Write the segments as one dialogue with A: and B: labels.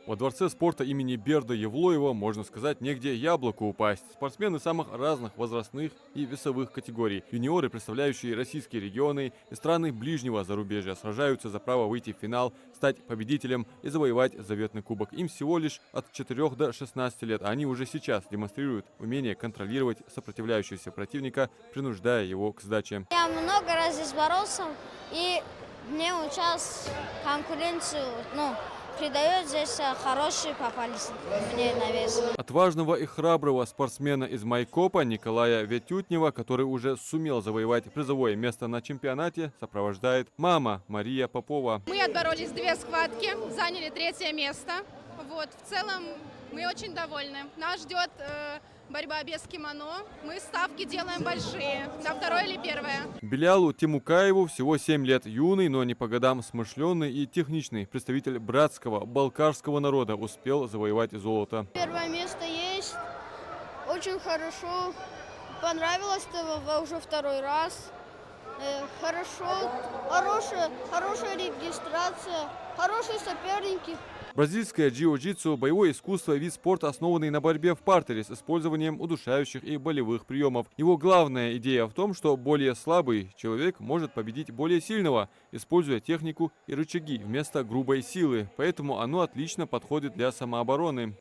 A: Во дворце спорта имени Берда Евлоева, можно сказать, негде яблоку упасть. Спортсмены самых разных возрастных и весовых категорий. Юниоры, представляющие российские регионы и страны ближнего зарубежья, сражаются за право выйти в финал, стать победителем и завоевать заветный кубок. Им всего лишь от 4 до 16 лет, а они уже сейчас демонстрируют умение контролировать сопротивляющегося противника, принуждая его к сдаче.
B: Я много раз здесь боролся, и мне сейчас конкуренцию, придает здесь хорошие попались мне на вес.
A: Отважного и храброго спортсмена из Майкопа Николая Ветютнева, который уже сумел завоевать призовое место на чемпионате, сопровождает мама Мария Попова.
C: Мы отборолись 2 схватки, заняли 3-е место. В целом мы очень довольны. Нас ждет борьба без кимоно. Мы ставки делаем большие, на 2-е или 1-е.
A: Белялу Тимукаеву всего 7 лет, юный, но не по годам смышленый и техничный представитель братского балкарского народа успел завоевать золото.
B: 1-е место есть, очень хорошо, понравилось это уже 2-й раз. Хорошо, хорошая регистрация, хорошие соперники.
A: Бразильское джиу-джитсу – боевое искусство, вид спорта, основанный на борьбе в партере с использованием удушающих и болевых приемов. Его главная идея в том, что более слабый человек может победить более сильного, используя технику и рычаги вместо грубой силы. Поэтому оно отлично подходит для самообороны.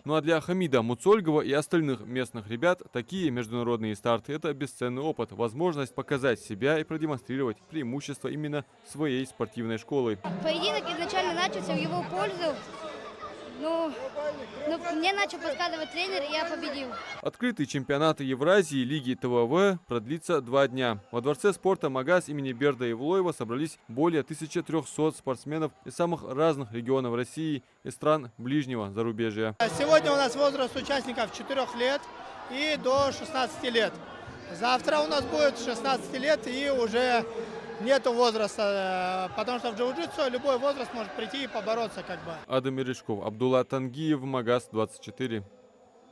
A: Ну а для Хамида Муцольгова и остальных местных ребят такие международные старты – это бесценный опыт, возможность показать себя и продемонстрировать преимущества именно своей спортивной школы.
B: Поединок изначально начался в его пользу, но мне начал подсказывать тренер, и я победил.
A: Открытый чемпионат Евразии Лиги ТВВ продлится 2 дня. Во дворце спорта Магаз имени Берда Евлоева собрались более 1300 спортсменов из самых разных регионов России и стран ближнего зарубежья.
D: Сегодня у нас возраст участников 4 лет и до 16 лет. Завтра у нас будет 16 лет и уже нету возраста, потому что в джиу-джитсу любой возраст может прийти и побороться .
A: Адам Мережков, Абдулла Тангиев, Магаз 24.